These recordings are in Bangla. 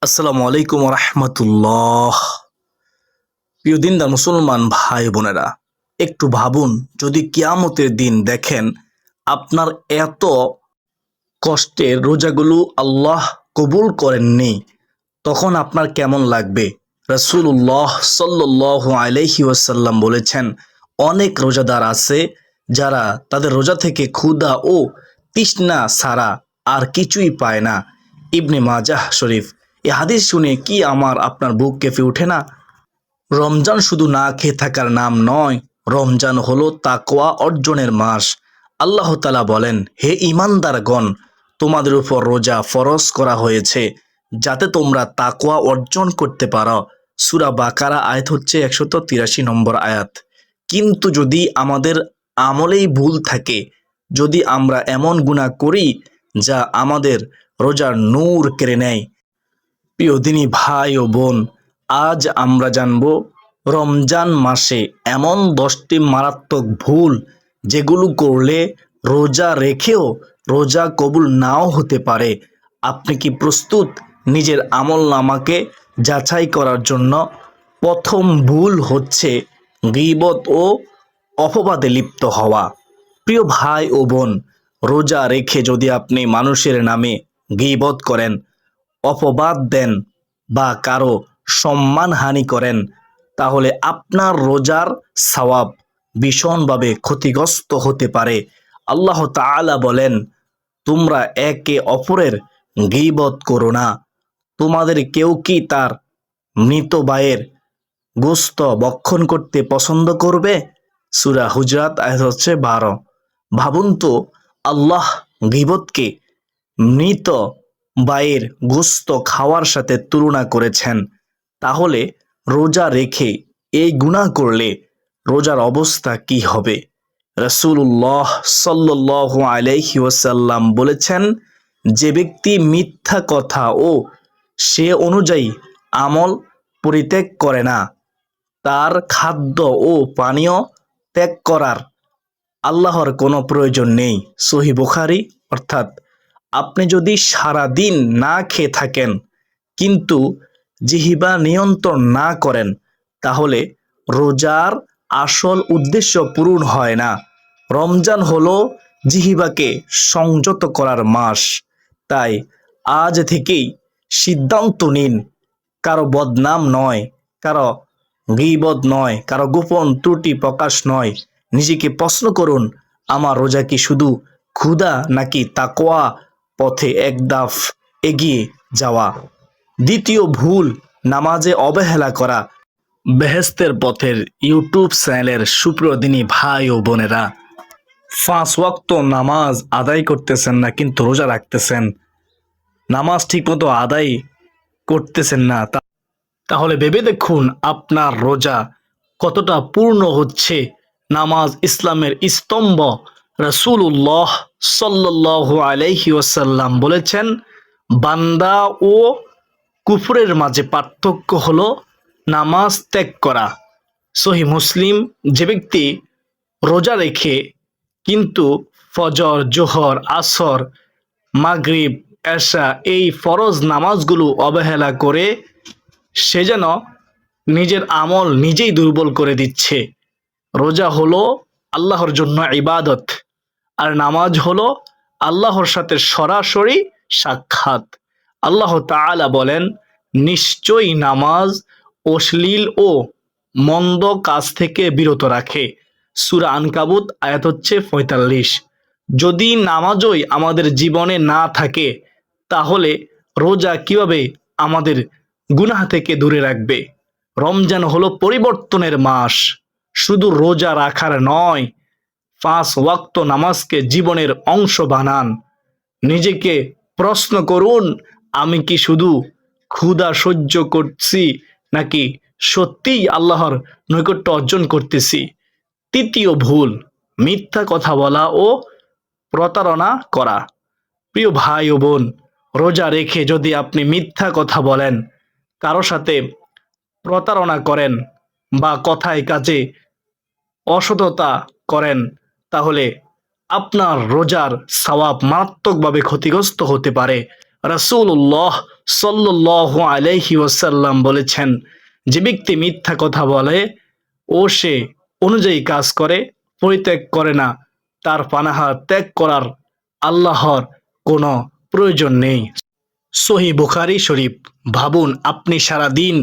আসসালামু আলাইকুম রহমতুল্লাহ। প্রিয় দিনদার মুসলমান ভাই বোনেরা, একটু ভাবুন, যদি কিয়ামতের দিন দেখেন আপনার এত কষ্টের রোজাগুলো আল্লাহ কবুল করেননি, তখন আপনার কেমন লাগবে? রাসূলুল্লাহ সাল্লাল্লাহু আলাইহি ওয়াসাল্লাম বলেছেন, অনেক রোজাদার আছে যারা তাদের রোজা থেকে ক্ষুধা ও তৃষ্ণা ছাড়া আর কিছুই পায় না। ইবনে মাজাহ শরীফ। এই হাদিস শুনে কি আপনার বুক কেঁপে ওঠে না? রমজান শুধু না খেয়ে থাকার নাম নয়, রমজান হলো তাকওয়া অর্জনের মাস। আল্লাহ তাআলা বলেন, হে ঈমানদারগণ, তোমাদের উপর রোজা ফরজ করা হয়েছে যাতে তোমরা তাকওয়া অর্জন করতে পারো। সূরা বাকারা আয়াত হচ্ছে 183 নম্বর আয়াত। কিন্তু যদি আমাদের আমলেই ভুল থাকে, যদি আমরা এমন গুনাহ করি যা আমাদের রোজার নূর কেড়ে নেয়, প্রিয় দিনী ভাই ও বোন, আজ আমরা জানব রমজান মাসে এমন 10টি মারাত্মক ভুল যেগুলো করলে রোজা রেখেও রোজা কবুল নাও হতে পারে। আপনি কি প্রস্তুত নিজের আমল নামাকে যাচাই করার জন্য? প্রথম ভুল হচ্ছে গীবত ও অপবাদে লিপ্ত হওয়া। প্রিয় ভাই ও বোন, রোজা রেখে যদি আপনি মানুষের নামে গীবত করেন, অপবাদ দেন বা কারো সম্মানহানি করেন, তাহলে আপনার রোজার সওয়াব ভীষণভাবে ক্ষতিগ্রস্ত হতে পারে। আল্লাহ তাআলা বলেন, তোমরা একে অপরের গীবত করো না। তোমাদের কেউ কি তার মৃত ভাইয়ের গোশত ভক্ষণ করতে পছন্দ করবে? সূরা হুজরাত আয়াত হচ্ছে 12। ভাবুন তো, আল্লাহ গীবতকে মৃত ভাইয়ের গোশত খাওয়ার সাথে তুলনা করেছেন। তাহলে রোজা রেখে এই গুনাহ করলে রোজার অবস্থা কি হবে? রাসূলুল্লাহ সাল্লাল্লাহু আলাইহি ওয়াসাল্লাম বলেছেন, যে ব্যক্তি মিথ্যা কথা ও সে অনুযায়ী আমল পরিত্যাগ করে না, তার খাদ্য ও পানীয় ত্যাগ করার আল্লাহর কোনো প্রয়োজন নেই। সহিহ বুখারী। অর্থাৎ আপনি যদি সারা দিন না খেয়ে থাকেন কিন্তু জিহ্বা নিয়ন্ত্রণ না করেন, তাহলে রোজার আসল উদ্দেশ্য পূরণ হয় না। রমজান হলো জিহ্বাকে সংযত করার মাস। তাই আজ থেকেই সিদ্ধান্ত নিন, কারো বদনাম নয়, কারো গীবত নয়, কারো গোপন ত্রুটি প্রকাশ নয়। নিজেকে প্রশ্ন করুন, আমার রোজা কি শুধু ক্ষুধা নাকি তাকওয়া পথে এক ধাপ এগিয়ে যাওয়া? দ্বিতীয় ভুল, নামাজে অবহেলা করা। বেহেশতের পথের ইউটিউব চ্যানেলের সুপ্রদিনী ভাই ও বোনেরা, 5 ওয়াক্ত নামাজ আদায় করতেছেন না কিন্তু রোজা রাখতেছেন, নামাজ ঠিকমতো আদায় করতেছেন না, তাহলে ভেবে দেখুন আপনার রোজা কতটা পূর্ণ হচ্ছে। নামাজ ইসলামের স্তম্ভ। রাসূলুল্লাহ সাল্লাল্লাহু আলাইহি ওয়াসাল্লাম বলেছেন, বান্দা ও কুফরের মাঝে পার্থক্য হলো নামাজ ত্যাগ করা। সহিহ মুসলিম। যে ব্যক্তি রোজা রেখে কিন্তু ফজর, জোহর, আসর, মাগরিব, এশা এই ফরজ নামাজগুলো অবহেলা করে, সে যেন নিজের আমল নিজেই দুর্বল করে দিচ্ছে। রোজা হলো আল্লাহর জন্য ইবাদত, আর নামাজ হলো আল্লাহর সাথে সরাসরি সাক্ষাৎ। আল্লাহ তাআলা বলেন, নিশ্চয়ই নামাজ অশ্লীল ও মন্দ কাজ থেকে বিরত রাখে। সূরা আনকাবুত আয়াত হচ্ছে 45। যদি নামাজই আমাদের জীবনে না থাকে, তাহলে রোজা কিভাবে আমাদের গুনাহ থেকে দূরে রাখবে? রমজান হলো পরিবর্তনের মাস, শুধু রোজা রাখার নয়। 5 ওয়াক্ত নামাজকে জীবনের অংশ বানান। নিজেকে প্রশ্ন করুন, আমি কি শুধু ক্ষুধা সহ্য করছি নাকি সত্যিই আল্লাহর নৈকট্য অর্জন করতেছি? তৃতীয় ভুল, মিথ্যা কথা বলা ও প্রতারণা করা। প্রিয় ভাই ও বোন, রোজা রেখে যদি আপনি মিথ্যা কথা বলেন, কারো সাথে প্রতারণা করেন বা কথায় কাজে অসততা করেন, তাহলে আপনার রোজার সওয়াব মারাত্মকভাবে ক্ষতিগ্রস্ত হতে পারে। রাসূলুল্লাহ সাল্লাল্লাহু আলাইহি ওয়াসাল্লাম বলেছেন, যে ব্যক্তি মিথ্যা কথা বলে ও সে অনুযায়ী কাজ করে, পরিত্যাগ করে না, তার পানাহার ত্যাগ করার আল্লাহর কোনো প্রয়োজন নেই। সহিহ বুখারী শরীফ। ভাবুন, আপনি সারা দিন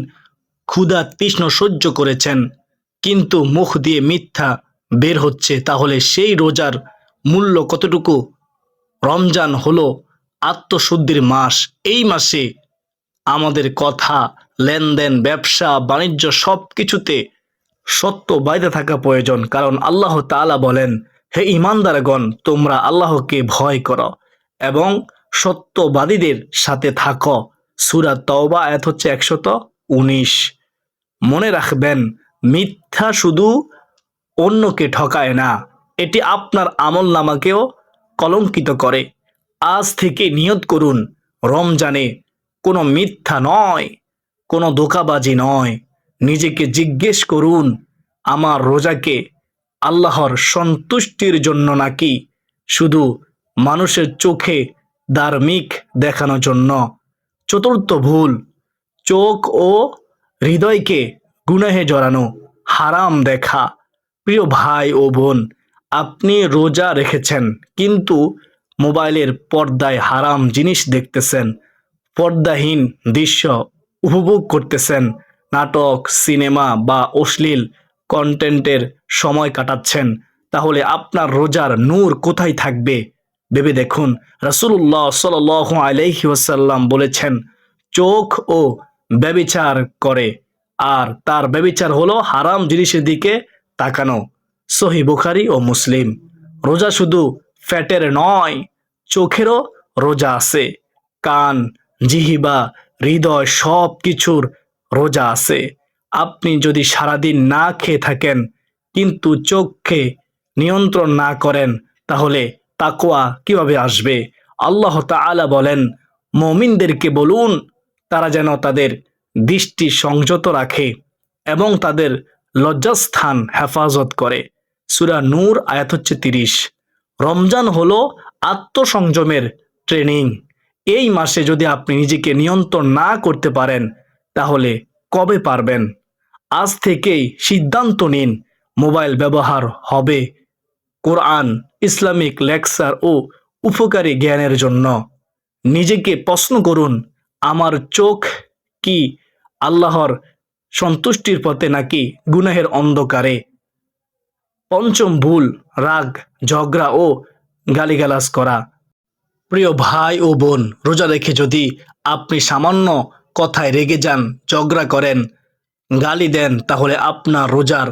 ক্ষুধা তৃষ্ণ সহ্য করেছেন, কিন্তু মুখ দিয়ে মিথ্যা বের হচ্ছে, তাহলে সেই রোজার মূল্য কতটুকু? রমজান হলো আত্মশুদ্ধির মাস। এই মাসে আমাদের কথা, লেনদেন, ব্যবসা বাণিজ্য সব কিছুতে সত্য বাইরে থাকা প্রয়োজন। কারণ আল্লাহ তাআলা বলেন, হে ঈমানদারগণ, তোমরা আল্লাহকে ভয় করো এবং সত্যবাদীদের সাথে থাকো। সূরা তাওবা আয়াত হচ্ছে 119। মনে রাখবেন, মিথ্যা শুধু অন্যকে ঠকায় না, এটি আপনার আমলনামাকেও কলঙ্কিত করে। আজ থেকে নিয়ত করুন, রমজানে কোনো মিথ্যা নয়, কোনো ধোঁকাবাজি নয়। নিজেকে জিজ্ঞেস করুন, আমার রোজাকে আল্লাহর সন্তুষ্টির জন্য নাকি শুধু মানুষের চোখে ধার্মিক দেখানোর জন্য? চতুর্থ ভুল, চোখ ও হৃদয়কে গুনাহে জড়ানো, হারাম দেখা। প্রিয় ভাই ও বোন, আপনি রোজা রেখেছেন কিন্তু মোবাইলের পর্দায় হারাম জিনিস দেখতেছেন, পর্দাহীন দৃশ্য উপভোগ করতেছেন, নাটক, সিনেমা বা অশ্লীল কন্টেন্টের সময় কাটাচ্ছেন, তাহলে আপনার রোজার নূর কোথায় থাকবে? ভেবে দেখুন। রাসূলুল্লাহ সাল্লাল্লাহু আলাইহি ওয়াসাল্লাম বলেছেন, চোখ ও ব্যভিচার করে, আর তার ব্যভিচার হলো হারাম জিনিসের দিকে তাকানো। সহিহ বুখারী ও মুসলিম। রোজা শুধু ফ্যাটের নয়, চোখেরও রোজা আছে। কান, জিহ্বা, হৃদয় সব কিছুর রোজা আছে। আপনি যদি সারাদিন না খেয়ে থাকেন কিন্তু চোখকে নিয়ন্ত্রণ না করেন, তাহলে তাকওয়া কিভাবে আসবে? আল্লাহ তাআলা বলেন, মুমিনদেরকে বলুন তারা যেন তাদের দৃষ্টি সংযত রাখে এবং তাদের লজ্জাস্থান হেফাজত করে। সূরা নূর আয়াত হচ্ছে 30। রমজান হলো আত্মসংযমের ট্রেনিং। এই মাসে যদি আপনি নিজেকে নিয়ন্ত্রণ না করতে পারেন, তাহলে কবে পারবেন? আজ থেকেই সিদ্ধান্ত নিন, মোবাইল ব্যবহার হবে কোরআন, ইসলামিক লেকচার ও উপকারী জ্ঞানের জন্য। নিজেকে প্রশ্ন করুন, আমার চোখ কি আল্লাহর সন্তুষ্টির পথে নাকি গুনাহের অন্ধকারে? পঞ্চম ভুল, রাগ, ঝগড়া ও গালিগালাজ করা। প্রিয় ভাই ও বোন, রোজা রেখে যদি আপনি সামান্য কথায় রেগে যান, ঝগড়া করেন, গালি দেন, তাহলে আপনার রোজার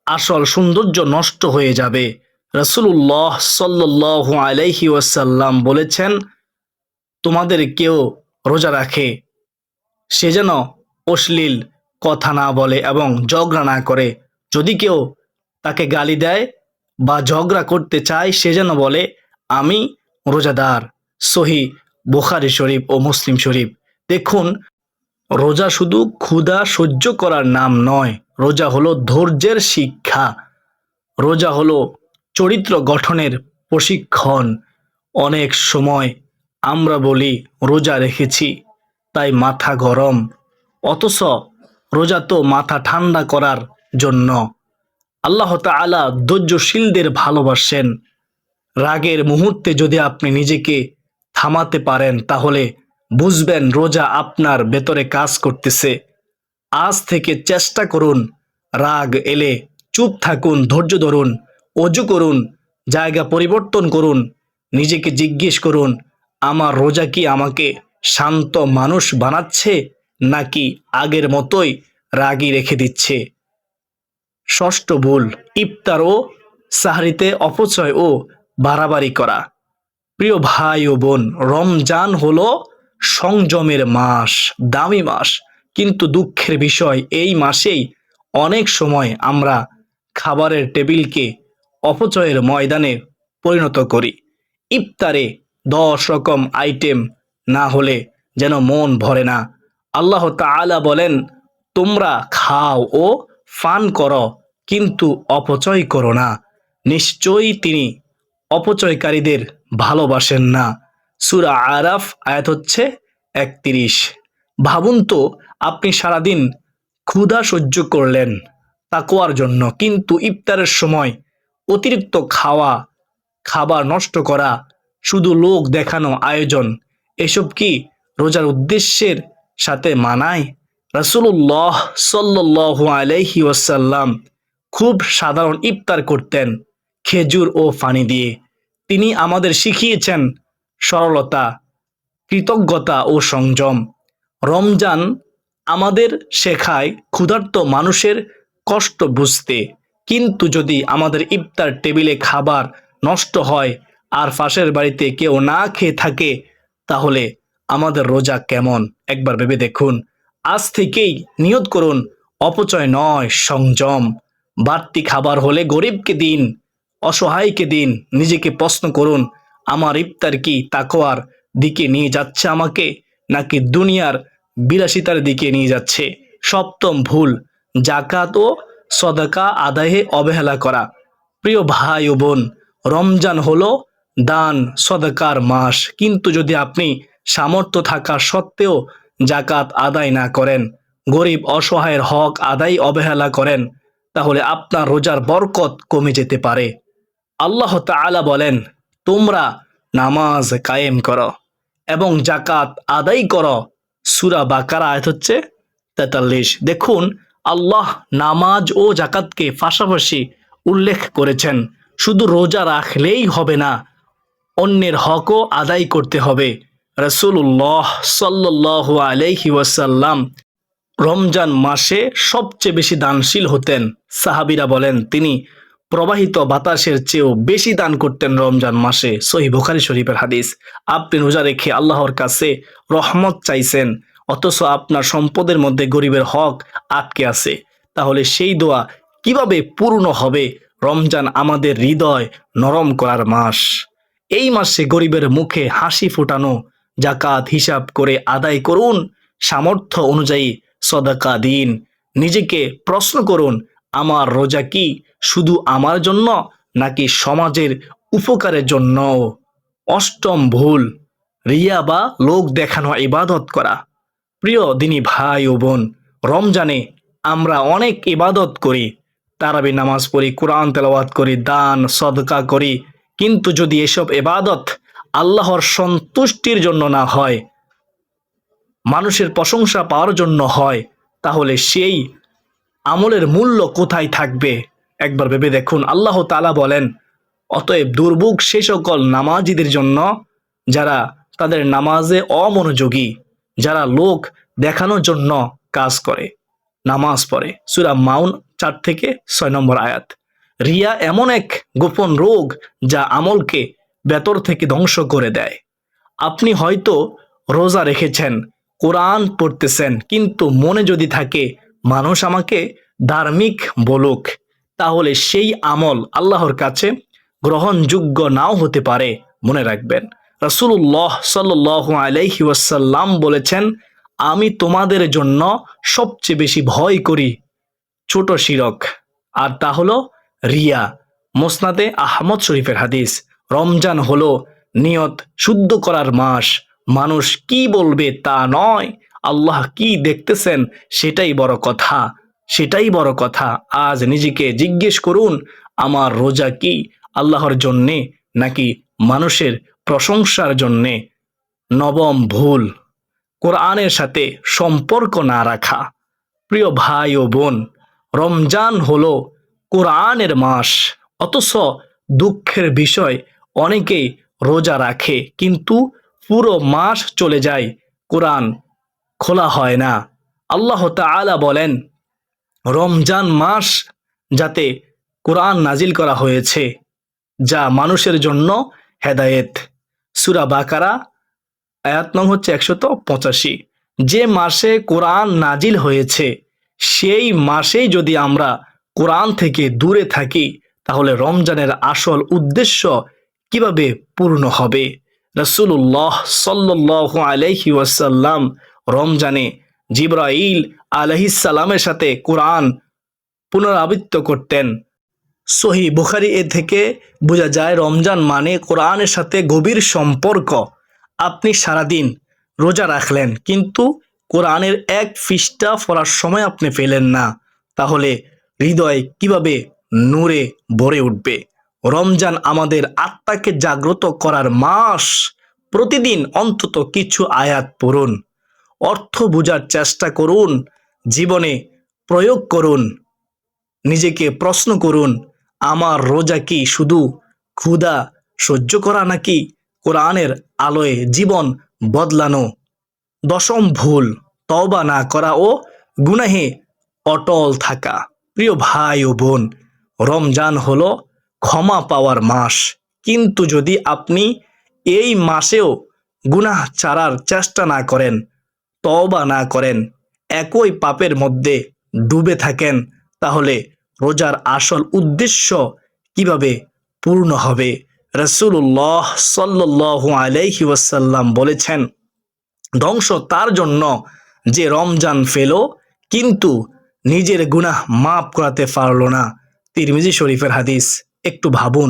আসল সৌন্দর্য নষ্ট হয়ে যাবে। রাসূলুল্লাহ সাল্লাল্লাহু আলাইহি ওয়াসাল্লাম বলেছেন, তোমাদের কেউ রোজা রাখে, সে যেন অশ্লীল কথা না বলে এবং ঝগড়া না করে। যদি কেউ তাকে গালি দেয় বা ঝগড়া করতে চায়, সে যেন বলে, আমি রোজাদার। সহিহ বুখারী শরীফ ও মুসলিম শরীফ। দেখুন, রোজা শুধু ক্ষুধা সহ্য করার নাম নয়, রোজা হলো ধৈর্যের শিক্ষা। রোজা হলো চরিত্র গঠনের প্রশিক্ষণ। অনেক সময় আমরা বলি রোজা রেখেছি তাই মাথা গরম, অথচ রোজা তো মাথা ঠান্ডা করার জন্য। আল্লাহ তাআলা ধৈর্যশীলদের ভালোবাসেন। রাগের মুহূর্তে যদি আপনি নিজেকে থামাতে পারেন, তাহলে বুঝবেন রোজা আপনার ভেতরে কাজ করতেছে। আজ থেকে চেষ্টা করুন, রাগ এলে চুপ থাকুন, ধৈর্য ধরুন, অজু করুন, জায়গা পরিবর্তন করুন, নিজেকে জিজ্ঞেস করুন, আমার রোজা কি আমাকে শান্ত মানুষ বানাচ্ছে নাকি আগের মতোই রাগী রেখে দিচ্ছে? ষষ্ঠ ভুল, ইফতার ও সাহরিতে অপচয় ও বাড়াবাড়ি করা। প্রিয় ভাই ও বোন, রমজান হলো সংযমের মাস, দামি মাস, কিন্তু দুঃখের বিষয় এই মাসেই অনেক সময় আমরা খাবারের টেবিলকে অপচয়ের ময়দানে পরিণত করি। ইফতারে 10 রকম আইটেম না হলে যেন মন ভরে না। আল্লাহ তাআলা বলেন, তোমরা খাও ও পান করো, কিন্তু অপচয় করো না, নিশ্চয়ই তিনি অপচয়কারীদের ভালোবাসেন না। সূরা আরাফ আয়াত হচ্ছে 31। ভাবুন তো, আপনি সারাদিন ক্ষুধা সহ্য করলেন তাকওয়ার জন্য, কিন্তু ইফতারের সময় অতিরিক্ত খাবার নষ্ট করা, শুধু লোক দেখানো আয়োজন, এসব কি রোজার উদ্দেশ্যের সাথে মানায়? রাসূলুল্লাহ সাল্লাল্লাহু আলাইহি ওয়াসাল্লাম খুব সাধারণ ইফতার করতেন, খেজুর ও পানি দিয়ে। তিনি আমাদের শিখিয়েছেন সরলতা, কৃতজ্ঞতা ও সংযম। রমজান আমাদের শেখায় ক্ষুধার্ত মানুষের কষ্ট বুঝতে। কিন্তু যদি আমাদের ইফতার টেবিলে খাবার নষ্ট হয় আর পাশের বাড়িতে কেউ না খেয়ে থাকে, তাহলে আমাদের রোজা কেমন? একবার ভেবে দেখুন। আজ থেকেই নিয়ত করুন, অপচয় নয়, সংযম। বাড়তি খাবার হলে গরিবকে দিন, অসহায়কে দিন। নিজেকে প্রশ্ন করুন, আমার ইফতার কি তাকওয়ার দিকে নিয়ে যাচ্ছে আমাকে, নাকি দুনিয়ার বিলাসিতার দিকে নিয়ে যাচ্ছে? সপ্তম ভুল, জাকাত ও সদকা আদায়ে অবহেলা করা। প্রিয় ভাই ও বোন, রমজান হলো দান সদকার মাস, কিন্তু যদি আপনি সামর্থ্য থাকা সত্ত্বেও জাকাত আদায় না করেন, গরিব অসহায়ের হক আদায় অবহেলা করেন, তাহলে আপনার রোজার বরকত কমে যেতে পারে। আল্লাহ তাআলা বলেন, তোমরা নামাজ কায়েম করো এবং জাকাত আদায় করো। সূরা বাকারা আয়াত হচ্ছে 43। দেখুন, আল্লাহ নামাজ ও জাকাতকে পাশাপাশি উল্লেখ করেছেন। শুধু রোজা রাখলেই হবে না, অন্যের হকও আদায় করতে হবে। রাসূলুল্লাহ সাল্লাল্লাহু আলাইহি ওয়াসাল্লাম রমজান মাসে সবচেয়ে বেশি দানশীল হতেন। সাহাবীরা বলেন, তিনি প্রবাহিত বাতাসের চেয়েও বেশি দান করতেন রমজান মাসে। সহিহ বুখারী শরীফের হাদিস। আপনি রোজা রেখে আল্লাহর কাছে রহমত চাইছেন, অথচ আপনার সম্পদের মধ্যে গরিবের হক আটকে আছে, তাহলে সেই দোয়া কিভাবে পূর্ণ হবে? রমজান আমাদের হৃদয় নরম করার মাস। এই মাসে গরিবের মুখে হাসি ফোটানো, জাকাত হিসাব করে আদায় করুন, সামর্থ্য অনুযায়ী সদকা দিন। নিজেকে প্রশ্ন করুন, আমার রোজা কি শুধু আমার জন্য, নাকি সমাজের উপকারের জন্য? অষ্টম ভুল, রিয়া বা লোক দেখানো ইবাদত করা। প্রিয় দিনী ভাই ও বোন, রমজানে আমরা অনেক ইবাদত করি, তারাবি নামাজ পড়ি, কোরআন তেলাওয়াত করি, দান সদকা করি, কিন্তু যদি এসব ইবাদত আল্লাহর সন্তুষ্টির জন্য না হয়, মানুষের প্রশংসা পাওয়ার জন্য হয়, তাহলে সেই আমলের মূল্য কোথায় থাকবে? একবার ভেবে দেখুন। আল্লাহ তাআলা বলেন, অতএব দুর্ভোগ সে সকল নামাজীদের জন্য যারা তাদের নামাজে অমনোযোগী, যারা লোক দেখানোর জন্য কাজ করে, নামাজ পড়ে। সূরা মাউন 4 থেকে 6 নম্বর আয়াত। রিয়া এমন এক গোপন রোগ যা আমলকে ভেতর থেকে ধ্বংস করে দেয়। আপনি হয়তো রোজা রেখেছেন, কোরআন পড়তেছেন, কিন্তু মনে যদি থাকে মানুষ আমাকে ধার্মিক বলুক, তাহলে সেই আমল আল্লাহর কাছে গ্রহণযোগ্য নাও হতে পারে। মনে রাখবেন, রাসূলুল্লাহ সাল্লাল্লাহু আলাইহি ওয়াসাল্লাম বলেছেন, আমি তোমাদের জন্য সবচেয়ে বেশি ভয় করি ছোট শিরক, আর তা হলো রিয়া। মুসনাদে আহমদ শরীফের হাদিস। রমজান হলো নিয়ত শুদ্ধ করার মাস। মানুষ কি বলবে তা নয়, আল্লাহ কি দেখতেছেন সেটাই বড় কথা, সেটাই বড় কথা। আজ নিজেকে জিজ্ঞেস করুন, আমার রোজা কি আল্লাহর জন্যে নাকি মানুষের প্রশংসার জন্যে? নবম ভুল, কোরআনের সাথে সম্পর্ক না রাখা। প্রিয় ভাই ও বোন, রমজান হলো কোরআনের মাস, অথচ দুঃখের বিষয় অনেকেই রোজা রাখে, কিন্তু পুরো মাস চলে যায়, কোরআন খোলা হয় না। আল্লাহ তাআলা বলেন, রমজান মাস যাতে কোরআন নাজিল করা হয়েছে, যা মানুষের জন্য হেদায়েত। সূরা বাকারা আয়াত নং হচ্ছে 185। যে মাসে কোরআন নাজিল হয়েছে, সেই মাসেই যদি আমরা কোরআন থেকে দূরে থাকি, তাহলে রমজানের আসল উদ্দেশ্য কিভাবে পূর্ণ হবে? রাসূলুল্লাহ সাল্লাল্লাহু আলাইহি ওয়াসাল্লাম রমজানে জিবরাইল আলাইহিস সালামের সাথে কোরআন পুনরাবৃত্ত করতেন। সহিহ বুখারী এ থেকে বোঝা যায় রমজান মানে কোরআনের সাথে গভীর সম্পর্ক। আপনি সারাদিন রোজা রাখলেন কিন্তু কোরআনের এক পৃষ্ঠা পড়ার সময় আপনি পেলেন না, তাহলে হৃদয় কিভাবে নূরে ভরে উঠবে? রমজান আমাদের আত্মাকে জাগ্রত করার মাস। প্রতিদিন অন্তত কিছু আয়াত পড়ুন, অর্থ বোঝার চেষ্টা করুন, জীবনে প্রয়োগ করুন, নিজেকে প্রশ্ন করুন, আমার রোজা কি শুধু ক্ষুধা সহ্য করা নাকি কোরআনের আলোয় জীবন বদলানো? দশম ভুল, তওবা না করা ও গুনাহে অটল থাকা। প্রিয় ভাই ও বোন, রমজান হলো ক্ষমা পাওয়ার মাস, কিন্তু যদি আপনি এই মাসেও গুনাহ ছাড়ার চেষ্টা না করেন, তওবা না করেন, একই পাপের মধ্যে ডুবে থাকেন, তাহলে রোজার আসল উদ্দেশ্য কিভাবে পূর্ণ হবে? রাসূলুল্লাহ সাল্লাল্লাহু আলাইহি ওয়াসাল্লাম বলেছেন, ধ্বংস তার জন্য যে রমজান ফেল কিন্তু নিজের গুনাহ মাফ করাতে পারল না। তিরমিজি শরীফের হাদিস। একটু ভাবুন,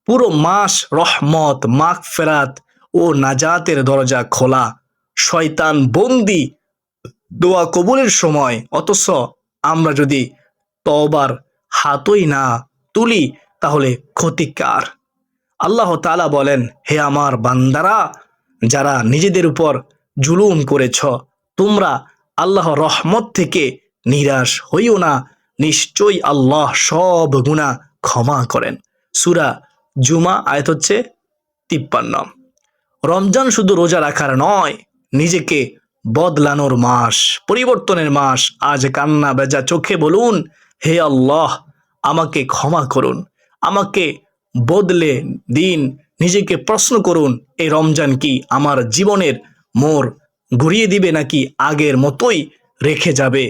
পুরো মাস রহমত, মাগফিরাত ও নাজাতের দরজা খোলা, শয়তান বন্দি দোয়া কবুলের সময়, অথচ আমরা যদি তওবার হাতই না তুলি তাহলে ক্ষতি কার? আল্লাহ তাআলা বলেন, হে আমার বান্দারা, যারা নিজেদের উপর জুলুম করেছ, তোমরা আল্লাহর রহমত থেকে নিরাশ হইও না, নিশ্চয়ই আল্লাহ সব গুনাহ ক্ষমা করেন। সূরা জুমা আয়াত হচ্ছে 53। রমজান শুধু রোজা রাখার নয়, নিজেকে বদলানোর মাস, পরিবর্তনের মাস। আজ কান্না ভেজা চোখে বলুন, হে আল্লাহ, আমাকে ক্ষমা করুন, আমাকে বদলে দিন। নিজেকে প্রশ্ন করুন, এই রমজান কি আমার জীবনের মোড় ঘুরিয়ে দিবে নাকি আগের মতোই রেখে যাবে?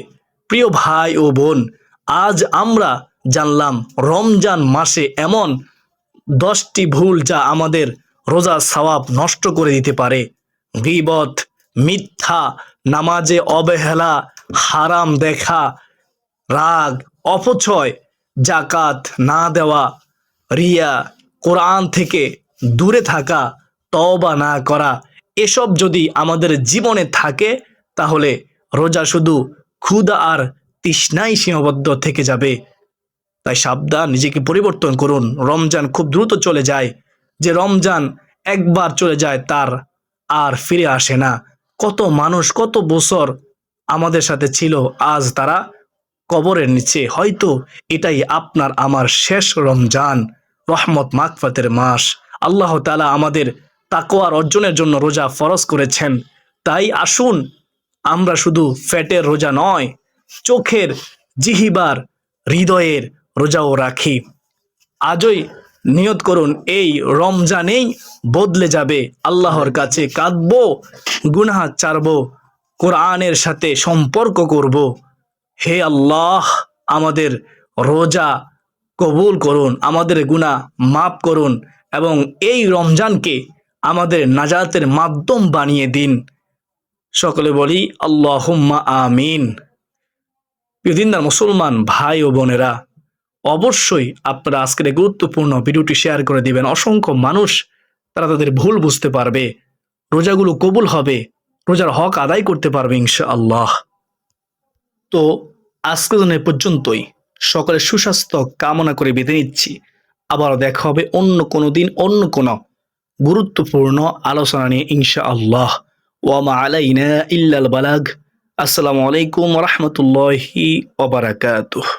প্রিয় ভাই ও বোন, আজ আমরা জানলাম রমজান মাসে এমন 10টি ভুল যা আমাদের রোজার সওয়াব নষ্ট করে দিতে পারে। গীবত, মিথ্যা, নামাজে অবহেলা, হারাম দেখা, রাগ, অপচয়, জাকাত না দেওয়া, রিয়া, কোরআন থেকে দূরে থাকা, তওবা না করা, এসব যদি আমাদের জীবনে থাকে তাহলে রোজা শুধু ক্ষুধা আর তৃষ্ণায় সীমাবদ্ধ থেকে যাবে। তাই সাবধান, নিজেকে পরিবর্তন করুন। রমজান খুব দ্রুত চলে যায়। যে রমজান একবার চলে যায় তার আর ফিরে আসে না। কত মানুষ কত বছর আমাদের সাথে ছিল, আজ তারা কবরের নিচে। হয়তো এটাই আপনার আমার শেষ রমজান, রহমত মাগফিরাতের মাস। আল্লাহ তাআলা আমাদের তাকওয়ার অর্জনের জন্য রোজা ফরজ করেছেন। তাই আসুন আমরা শুধু পেটের রোজা নয়, চোখের, জিহ্বার, হৃদয়ের রোজাও রাখি। আজই নিয়ত করুন, এই রমজানেই বদলে যাবে। আল্লাহর কাছে কাঁদবো, গুনাহ ছাড়বো, কোরআনের সাথে সম্পর্ক করব। হে আল্লাহ, আমাদের রোজা কবুল করুন, আমাদের গুনাহ মাফ করুন এবং এই রমজানকে আমাদের নাজাতের মাধ্যম বানিয়ে দিন। সকলে বলি আল্লাহুম্মা আমিন। প্রিয় দিনদার মুসলমান ভাই ও বোনেরা, অবশ্যই আপনারা আজকের এই গুরুত্বপূর্ণ ভিডিওটি শেয়ার করে দিবেন। অসংখ্য মানুষ তারা তাদের ভুল বুঝতে পারবে, রোজাগুলো কবুল হবে, রোজার হক আদায় করতে পারবে ইনশাআল্লাহ। তো আজকের জন্য এ পর্যন্তই। সকলের সুস্বাস্থ্য কামনা করে বিদায় নিচ্ছি। আবারও দেখা হবে অন্য কোনো দিন, অন্য কোনো গুরুত্বপূর্ণ আলোচনা নিয়ে ইনশাআল্লাহ। ওয়া মা আলাইনা ইল্লাল বালাগ। আসসালামু আলাইকুম ওয়া রাহমাতুল্লাহি ওয়া বারাকাতুহু।